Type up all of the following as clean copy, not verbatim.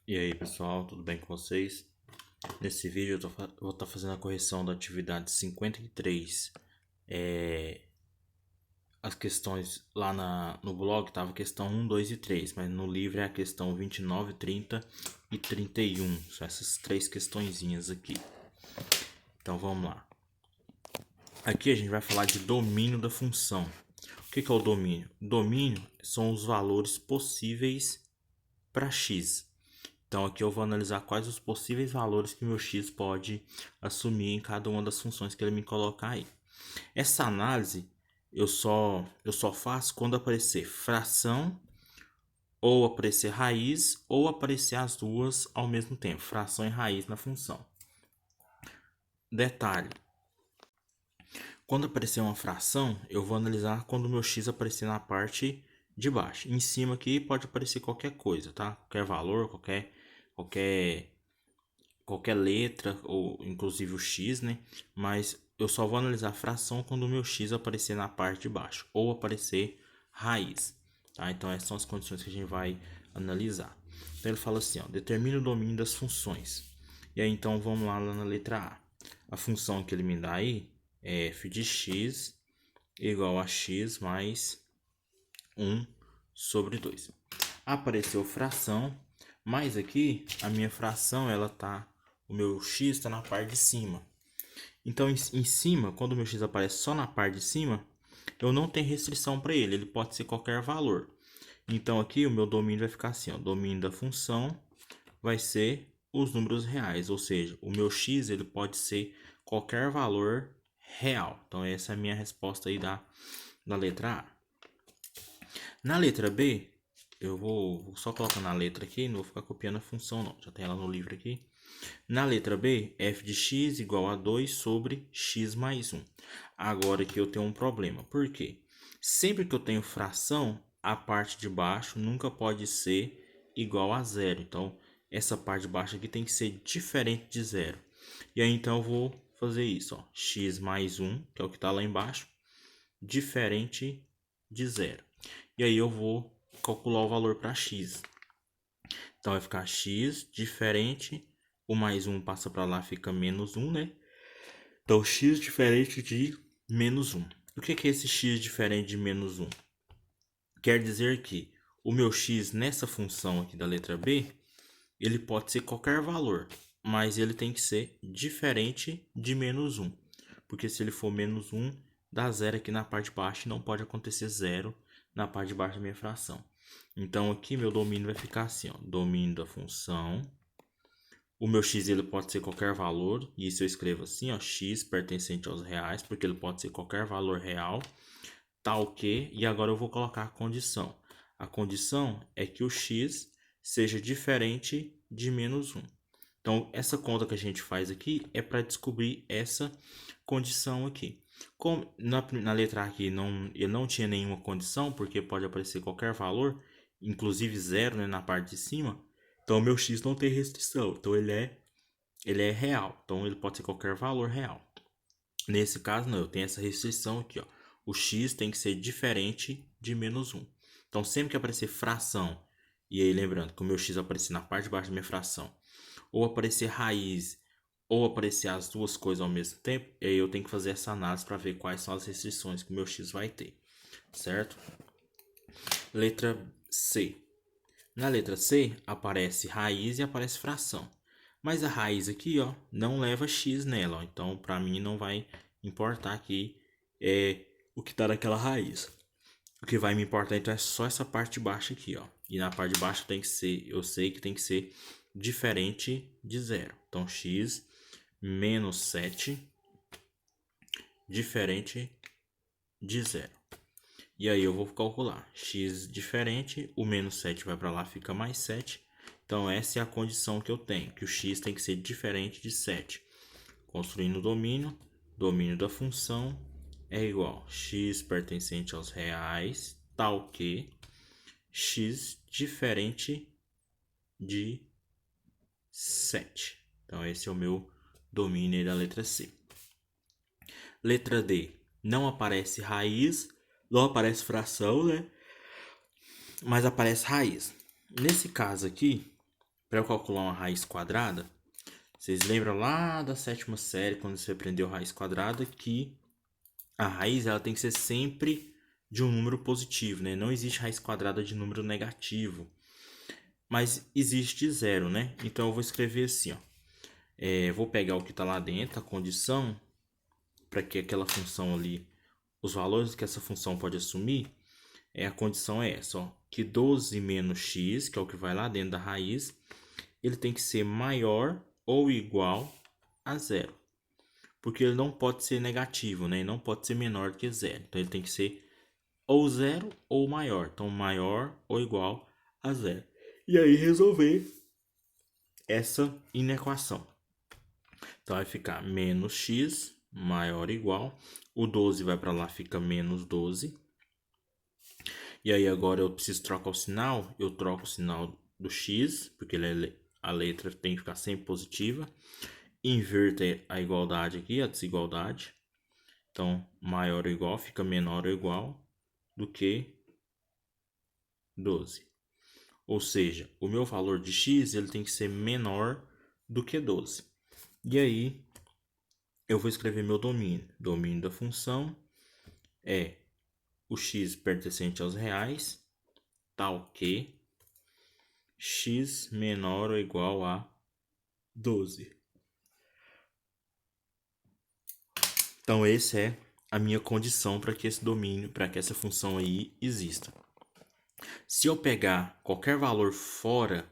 E aí pessoal, tudo bem com vocês? Nesse vídeo vou estar fazendo a correção da atividade 53. As questões lá no blog tava questão 1, 2 e 3, mas no livro é a questão 29, 30 e 31. São essas três questõezinhas aqui. Então vamos lá. Aqui a gente vai falar de domínio da função. O que é o domínio? Domínio são os valores possíveis para x. Então aqui eu vou analisar quais os possíveis valores que meu x pode assumir em cada uma das funções que ele me colocar aí. Essa análise eu só faço quando aparecer fração, ou aparecer raiz, ou aparecer as duas ao mesmo tempo, fração e raiz na função. Detalhe: quando aparecer uma fração, eu vou analisar quando o meu x aparecer na parte de baixo. Em cima aqui pode aparecer qualquer coisa, tá? Qualquer valor, qualquer qualquer letra, ou inclusive o x, né? Mas eu só vou analisar a fração quando o meu x aparecer na parte de baixo, ou aparecer raiz, tá? Então essas são as condições que a gente vai analisar. Então ele fala assim, ó, determina o domínio das funções. E aí então vamos lá na letra A. A função que ele me dá aí é f de x igual a x mais 1 sobre 2. Apareceu fração, mas aqui a minha fração, o meu x está na parte de cima. Então em cima, quando o meu x aparece só na parte de cima, eu não tenho restrição para ele pode ser qualquer valor. Então aqui o meu domínio vai ficar assim, ó, domínio da função vai ser os números reais, ou seja, o meu x ele pode ser qualquer valor real. Então essa é a minha resposta aí da letra A. Na letra B, eu vou só colocar na letra aqui, não vou ficar copiando a função não, já tem ela no livro aqui. Na letra B, f de x igual a 2 sobre x mais 1. Agora aqui eu tenho um problema, por quê? Sempre que eu tenho fração, a parte de baixo nunca pode ser igual a zero. Então, essa parte de baixo aqui tem que ser diferente de zero. E aí então eu vou fazer isso, ó, x mais 1, que é o que está lá embaixo, diferente de zero. E aí eu vou calcular o valor para x. Então vai ficar x diferente, o mais 1 passa para lá, fica menos 1, né? Então x diferente de menos 1. O que é esse x diferente de menos 1? Quer dizer que o meu x nessa função aqui da letra B, ele pode ser qualquer valor, mas ele tem que ser diferente de menos 1. Porque se ele for menos 1, dá zero aqui na parte de baixo e não pode acontecer zero na parte de baixo da minha fração. Então aqui meu domínio vai ficar assim, ó, domínio da função. O meu x ele pode ser qualquer valor, e isso eu escrevo assim, ó, x pertencente aos reais, porque ele pode ser qualquer valor real, tal que, e agora eu vou colocar a condição. A condição é que o x seja diferente de menos 1. Então, essa conta que a gente faz aqui é para descobrir essa condição aqui. Como na letra A aqui ele não tinha nenhuma condição, porque pode aparecer qualquer valor, inclusive zero, né, na parte de cima. Então, o meu x não tem restrição. Então, ele é real. Então, ele pode ser qualquer valor real. Nesse caso, não, eu tenho essa restrição aqui, ó. O x tem que ser diferente de menos 1. Então, sempre que aparecer fração, e aí lembrando que o meu x aparecer na parte de baixo da minha fração, ou aparecer raiz, ou aparecer as duas coisas ao mesmo tempo, e aí eu tenho que fazer essa análise para ver quais são as restrições que o meu x vai ter, certo? Letra C. Na letra C aparece raiz e aparece fração. Mas a raiz aqui, ó, não leva x nela, ó. Então para mim não vai importar aqui o que está naquela raiz. O que vai me importar então é só essa parte de baixo aqui, ó. E na parte de baixo tem que ser, eu sei que tem que ser diferente de zero. Então x menos 7 diferente de zero. E aí eu vou calcular x diferente, o menos 7 vai para lá, fica mais 7. Então essa é a condição que eu tenho, que o x tem que ser diferente de 7. Construindo o domínio, domínio da função é igual a x pertencente aos reais, tal que x diferente de 7. Então esse é o meu domínio aí da letra C. Letra D, não aparece raiz, não aparece fração, né? Mas aparece raiz. Nesse caso aqui, para eu calcular uma raiz quadrada, vocês lembram lá da 7ª série, quando você aprendeu raiz quadrada, que a raiz ela tem que ser sempre de um número positivo, né? Não existe raiz quadrada de número negativo, mas existe zero, né? Então eu vou escrever assim, ó. Vou pegar o que está lá dentro, a condição, para que aquela função ali, os valores que essa função pode assumir, a condição é essa, ó, que 12 menos x, que é o que vai lá dentro da raiz, ele tem que ser maior ou igual a zero. Porque ele não pode ser negativo, né? Ele não pode ser menor que zero. Então ele tem que ser ou zero ou maior. Então maior ou igual a zero. E aí resolver essa inequação. Então vai ficar menos x maior ou igual. O 12 vai para lá, fica menos 12. E aí agora eu preciso trocar o sinal. Eu troco o sinal do x, porque a letra tem que ficar sempre positiva. Inverta a igualdade aqui, a desigualdade. Então, maior ou igual fica menor ou igual do que 12. Ou seja, o meu valor de x ele tem que ser menor do que 12. E aí, eu vou escrever meu domínio. Domínio da função é o x pertencente aos reais, tal que x menor ou igual a 12. Então, essa é a minha condição para que esse domínio, para que essa função aí exista. Se eu pegar qualquer valor fora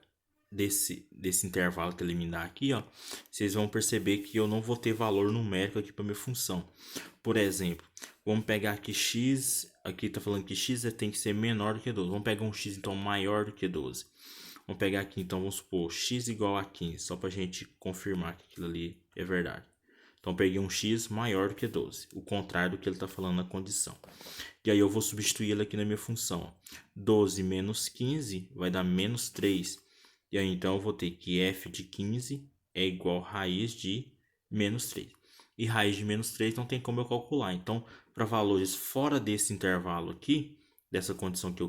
desse intervalo que ele me dá aqui, ó, vocês vão perceber que eu não vou ter valor numérico aqui para minha função. Por exemplo, vamos pegar aqui x, aqui está falando que x tem que ser menor do que 12. Vamos pegar um x então maior do que 12. Vamos pegar aqui então, vamos supor, x igual a 15, só para a gente confirmar que aquilo ali é verdade. Então, peguei um x maior do que 12, o contrário do que ele está falando na condição. E aí eu vou substituir ele aqui na minha função. 12 menos 15 vai dar menos 3. E aí então eu vou ter que f de 15 é igual a raiz de menos 3. E raiz de menos 3 não tem como eu calcular. Então, para valores fora desse intervalo aqui, dessa condição que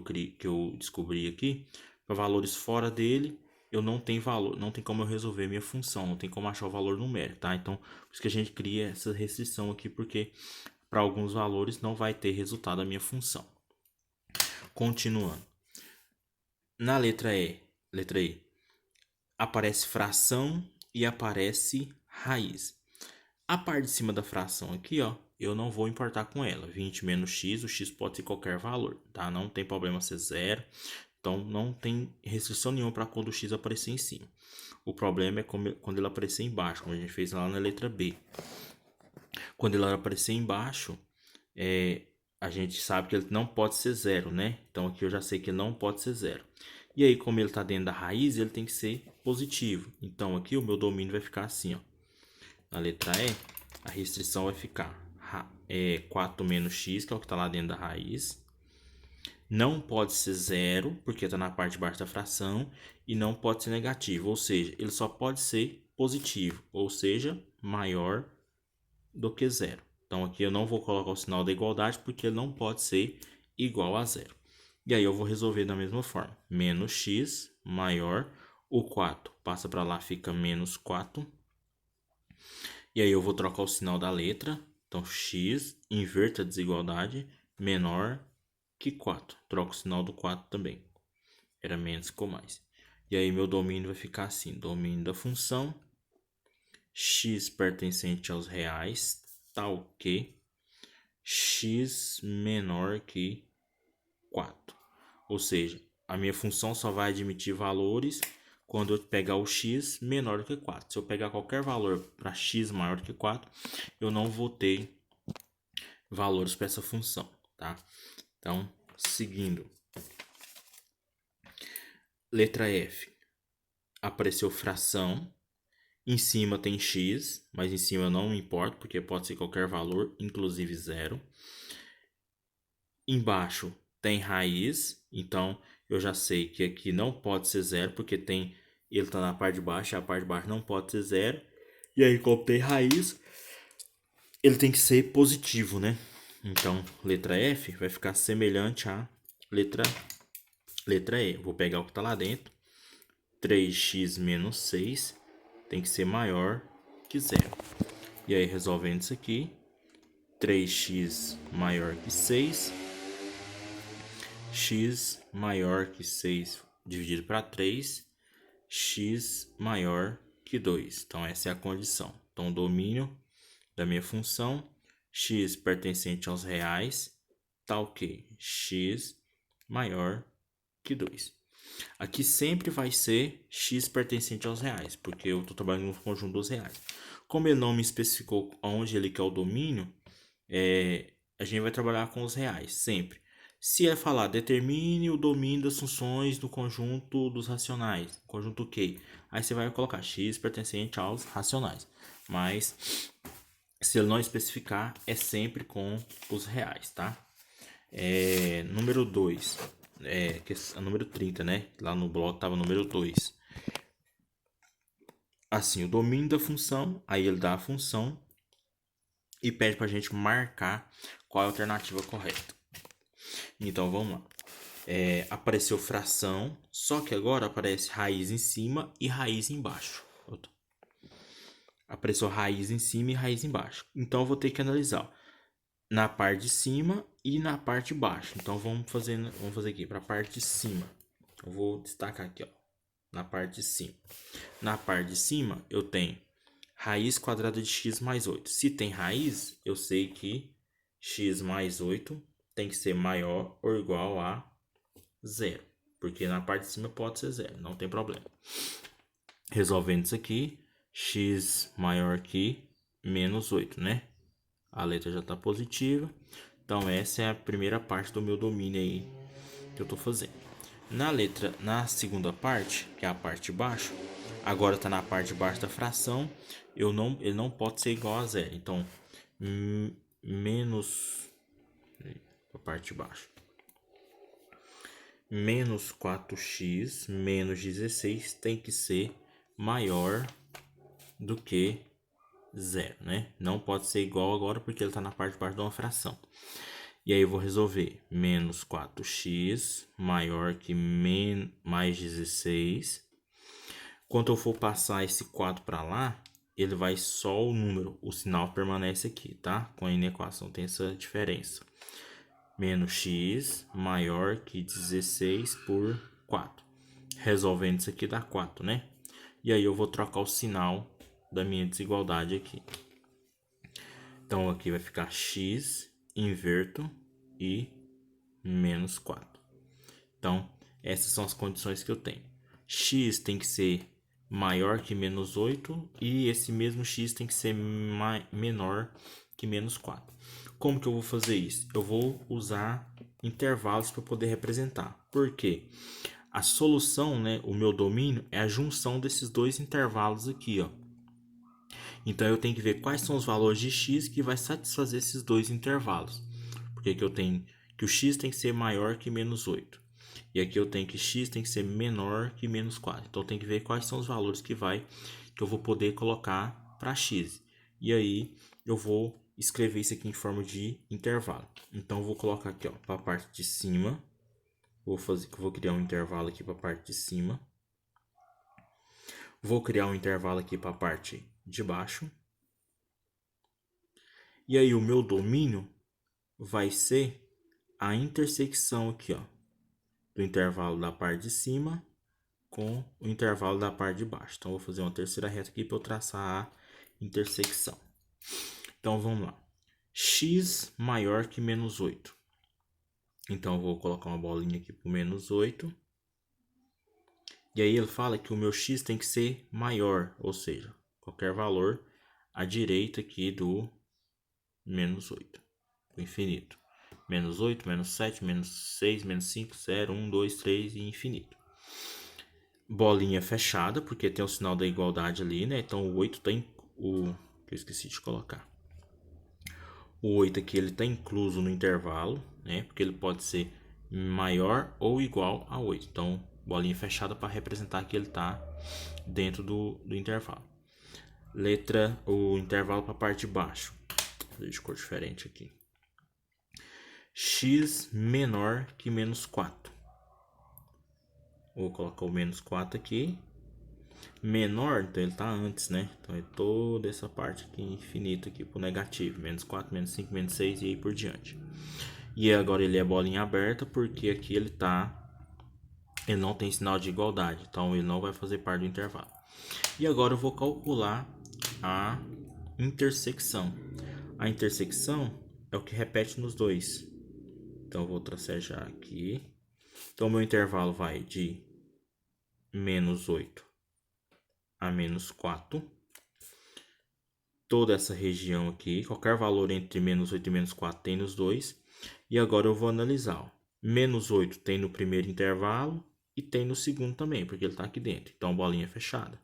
eu descobri aqui, para valores fora dele, eu não tenho valor, não tem como eu resolver minha função, não tem como achar o valor numérico, tá? Então, por isso que a gente cria essa restrição aqui, porque para alguns valores não vai ter resultado a minha função. Continuando. Na letra E, aparece fração e aparece raiz. A parte de cima da fração aqui, ó, eu não vou importar com ela. 20 menos x, o x pode ser qualquer valor, tá? Não tem problema ser zero. Então, não tem restrição nenhuma para quando o x aparecer em cima. O problema é quando ele aparecer embaixo, como a gente fez lá na letra B. Quando ele aparecer embaixo, a gente sabe que ele não pode ser zero, né? Então, aqui eu já sei que ele não pode ser zero. E aí, como ele está dentro da raiz, ele tem que ser positivo. Então, aqui o meu domínio vai ficar assim, ó. Na letra E, a restrição vai ficar 4 menos x, que é o que está lá dentro da raiz. Não pode ser zero, porque está na parte de baixo da fração. E não pode ser negativo, ou seja, ele só pode ser positivo, ou seja, maior do que zero. Então, aqui eu não vou colocar o sinal da igualdade, porque ele não pode ser igual a zero. E aí eu vou resolver da mesma forma. Menos x maior, o 4 passa para lá, fica menos 4. E aí eu vou trocar o sinal da letra. Então, x, inverta a desigualdade, menor que 4. Troco o sinal do 4 também. Era menos com mais. E aí meu domínio vai ficar assim. Domínio da função. X pertencente aos reais, tal que x menor que 4. Ou seja, a minha função só vai admitir valores quando eu pegar o x menor do que 4. Se eu pegar qualquer valor para x maior do que 4, eu não vou ter valores para essa função, tá? Então, seguindo. Letra F. Apareceu fração. Em cima tem x, mas em cima não me importa, porque pode ser qualquer valor, inclusive zero. Embaixo tem raiz, então eu já sei que aqui não pode ser zero, porque ele está na parte de baixo, a parte de baixo não pode ser zero. E aí, como tem raiz, ele tem que ser positivo, né? Então, letra F vai ficar semelhante à letra E. Vou pegar o que está lá dentro. 3x menos 6 tem que ser maior que zero. E aí, resolvendo isso aqui, 3x maior que 6, x maior que 6 dividido para 3, x maior que 2. Então, essa é a condição. Então, o domínio da minha função, x pertencente aos reais, tá ok. X maior que 2. Aqui sempre vai ser x pertencente aos reais, porque eu estou trabalhando no conjunto dos reais. Como ele não me especificou onde ele quer o domínio, a gente vai trabalhar com os reais, sempre. Se é falar, determine o domínio das funções do conjunto dos racionais, conjunto Q, aí você vai colocar x pertencente aos racionais. Mas, se ele não especificar, é sempre com os reais, tá? Número 2, número 30, né? Lá no bloco estava número 2. Assim, o domínio da função, aí ele dá a função e pede para a gente marcar qual é a alternativa correta. Então, vamos lá. Apareceu fração, só que agora aparece raiz em cima e raiz embaixo. Apareceu raiz em cima e raiz embaixo. Então, eu vou ter que analisar na parte de cima e na parte de baixo. Então, vamos fazer aqui para a parte de cima. Eu vou destacar aqui, ó, na parte de cima. Na parte de cima, eu tenho raiz quadrada de x mais 8. Se tem raiz, eu sei que x mais 8 tem que ser maior ou igual a 0. Porque na parte de cima pode ser 0, não tem problema. Resolvendo isso aqui, x maior que menos 8, né? A letra já está positiva. Então, essa é a primeira parte do meu domínio aí que eu estou fazendo. Na segunda parte, que é a parte de baixo, agora está na parte de baixo da fração, ele não pode ser igual a zero. Então, menos a parte de baixo. Menos 4x menos 16 tem que ser maior do que zero, né? Não pode ser igual agora porque ele está na parte de baixo de uma fração. E aí eu vou resolver menos 4x maior que mais 16. Quando eu for passar esse 4 para lá, ele vai só o número, o sinal permanece aqui, tá? Com a inequação tem essa diferença. Menos x maior que 16 por 4. Resolvendo isso aqui dá 4, né? E aí eu vou trocar o sinal da minha desigualdade aqui. Então aqui vai ficar x, inverto e menos 4. Então, essas são as condições que eu tenho. X tem que ser maior que menos 8 e esse mesmo x tem que ser menor que menos 4. Como que eu vou fazer isso? Eu vou usar intervalos para poder representar. Por quê? A solução, né, o meu domínio, é a junção desses dois intervalos aqui, ó. Então, eu tenho que ver quais são os valores de x que vai satisfazer esses dois intervalos. Porque que eu tenho que o x tem que ser maior que menos 8. E aqui eu tenho que x tem que ser menor que menos 4. Então, eu tenho que ver quais são os valores que eu vou poder colocar para x. E aí, eu vou escrever isso aqui em forma de intervalo. Então, eu vou colocar aqui, para a parte de cima. Vou criar um intervalo aqui para a parte de cima. Vou criar um intervalo aqui para a parte de baixo. E aí, o meu domínio vai ser a intersecção aqui, ó, do intervalo da parte de cima com o intervalo da parte de baixo. Então, eu vou fazer uma terceira reta aqui para eu traçar a intersecção. Então, vamos lá. X maior que menos 8. Então, eu vou colocar uma bolinha aqui para o menos 8. E aí, ele fala que o meu x tem que ser maior, ou seja, qualquer valor à direita aqui do menos 8, o infinito. Menos 8, menos 7, menos 6, menos 5, 0, 1, 2, 3 e infinito. Bolinha fechada, porque tem o sinal da igualdade ali, né? Então, o 8 tem eu esqueci de colocar. O 8 aqui, ele está incluso no intervalo, né? Porque ele pode ser maior ou igual a 8. Então, bolinha fechada para representar que ele está dentro do intervalo. O intervalo para a parte de baixo. De cor diferente aqui. X menor que menos 4. Vou colocar o menos 4 aqui. menor, então ele está antes, né? Então é toda essa parte aqui infinita aqui pro negativo, menos 4, menos 5, menos 6 e aí por diante. E agora ele é bolinha aberta porque aqui ele não tem sinal de igualdade, então ele não vai fazer parte do intervalo. E agora eu vou calcular a intersecção. A intersecção é o que repete nos dois. Então eu vou tracejar aqui. Então meu intervalo vai de menos 8 a menos 4. Toda essa região aqui, qualquer valor entre menos 8 e menos 4 tem nos dois. E agora eu vou analisar. Ó. Menos 8 tem no primeiro intervalo e tem no segundo também, porque ele está aqui dentro. Então, bolinha fechada.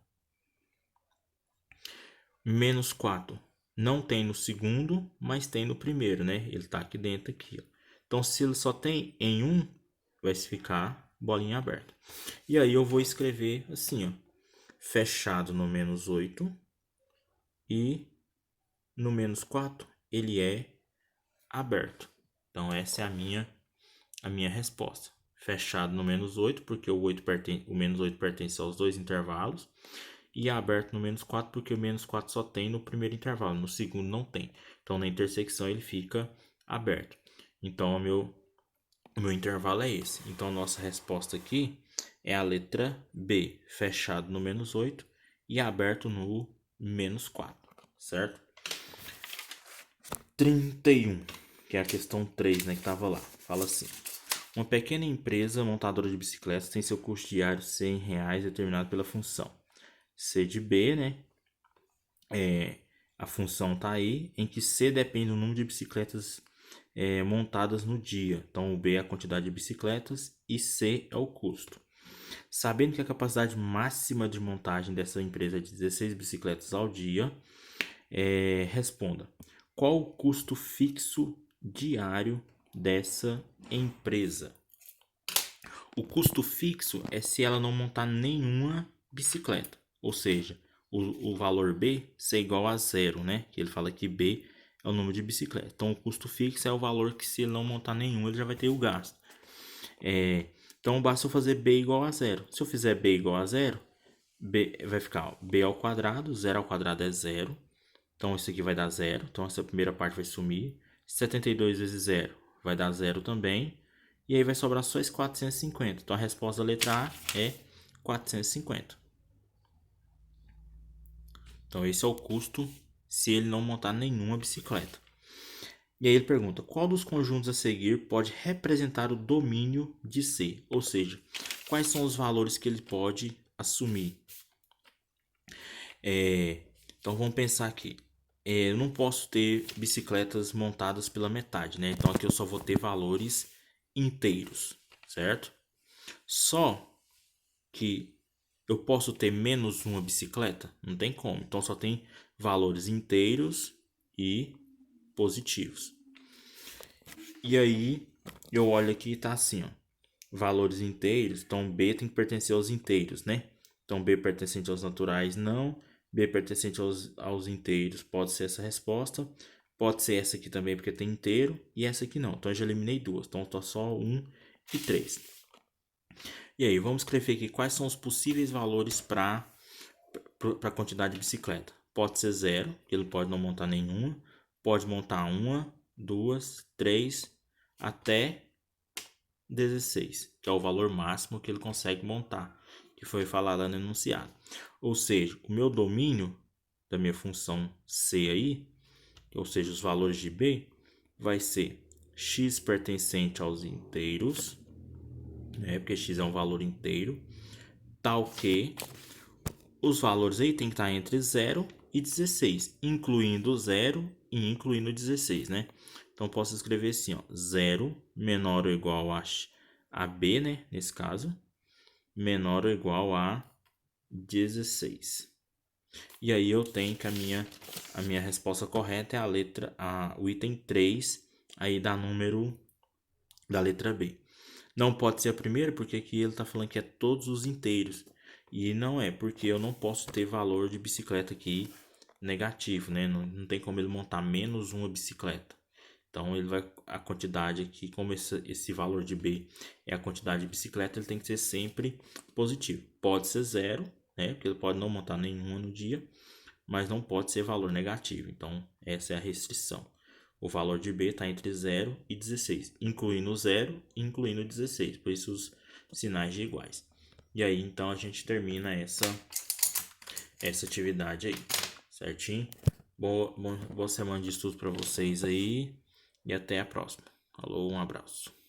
Menos 4 não tem no segundo, mas tem no primeiro, né? Ele está aqui dentro aqui. Ó. Então, se ele só tem em um, vai ficar bolinha aberta. E aí eu vou escrever assim, ó. Fechado no menos 8 e no menos 4 ele é aberto. Então essa é a minha resposta. Fechado no menos 8, porque o menos 8 pertence aos dois intervalos. E aberto no menos 4, porque o menos 4 só tem no primeiro intervalo, no segundo não tem. Então na intersecção ele fica aberto. Então o meu intervalo é esse. Então nossa resposta aqui é a letra B, fechado no menos 8 e aberto no menos 4, certo? 31, que é a questão 3, né, que estava lá. Fala assim: uma pequena empresa montadora de bicicletas tem seu custo diário de R$100 determinado pela função C de B, né? A função tá aí, em que C depende do número de bicicletas montadas no dia. Então, o B é a quantidade de bicicletas e C é o custo. Sabendo que a capacidade máxima de montagem dessa empresa é de 16 bicicletas ao dia, responda: qual o custo fixo diário dessa empresa? O custo fixo é se ela não montar nenhuma bicicleta, ou seja, o valor B ser igual a zero, né? Que ele fala que B é o número de bicicleta. Então, o custo fixo é o valor que, se ele não montar nenhum, ele já vai ter o gasto. Então, basta eu fazer B igual a zero. Se eu fizer B igual a zero, B vai ficar B ao quadrado, 0 ao quadrado é zero. Então, isso aqui vai dar zero. Então, essa primeira parte vai sumir. 72 vezes zero vai dar zero também. E aí vai sobrar só esse 450. Então, a resposta da letra A é 450. Então, esse é o custo se ele não montar nenhuma bicicleta. E aí ele pergunta: qual dos conjuntos a seguir pode representar o domínio de C? Ou seja, quais são os valores que ele pode assumir? Então, vamos pensar aqui. Eu não posso ter bicicletas montadas pela metade, né? Então, aqui eu só vou ter valores inteiros, certo? Só que eu posso ter menos uma bicicleta? Não tem como. Então, só tem valores inteiros e positivos. E aí, eu olho aqui e tá assim, ó. Valores inteiros. Então, B tem que pertencer aos inteiros, né? Então, B pertencente aos naturais, não. B pertencente aos inteiros, pode ser essa resposta. Pode ser essa aqui também, porque tem inteiro. E essa aqui não. Então, eu já eliminei duas. Então, tá só 1 e 3. E aí, vamos escrever aqui quais são os possíveis valores para a quantidade de bicicleta. Pode ser 0, que ele pode não montar nenhuma. Pode montar 1, 2, 3, até 16, que é o valor máximo que ele consegue montar, que foi falado no enunciado. Ou seja, o meu domínio da minha função C aí, ou seja, os valores de B, vai ser x pertencente aos inteiros, né, porque x é um valor inteiro, tal que os valores aí tem que estar entre 0 e 16, incluindo 0 e incluindo 16, né? Então, posso escrever assim, ó, 0 menor ou igual a B, né? Nesse caso, menor ou igual a 16. E aí eu tenho que a minha resposta correta é o item 3, aí da número da letra B. Não pode ser a primeira, porque aqui ele está falando que é todos os inteiros. E não é, porque eu não posso ter valor de bicicleta aqui negativo, né? Não tem como ele montar menos uma bicicleta. Então, ele vai, a quantidade aqui, como esse valor de B é a quantidade de bicicleta, ele tem que ser sempre positivo. Pode ser 0, né? Porque ele pode não montar nenhuma no dia, mas não pode ser valor negativo. Então, essa é a restrição. O valor de B está entre 0 e 16, incluindo 0 e incluindo 16, por isso os sinais de iguais. E aí, então, a gente termina essa atividade aí, certinho? Boa semana de estudo para vocês aí e até a próxima. Falou, um abraço.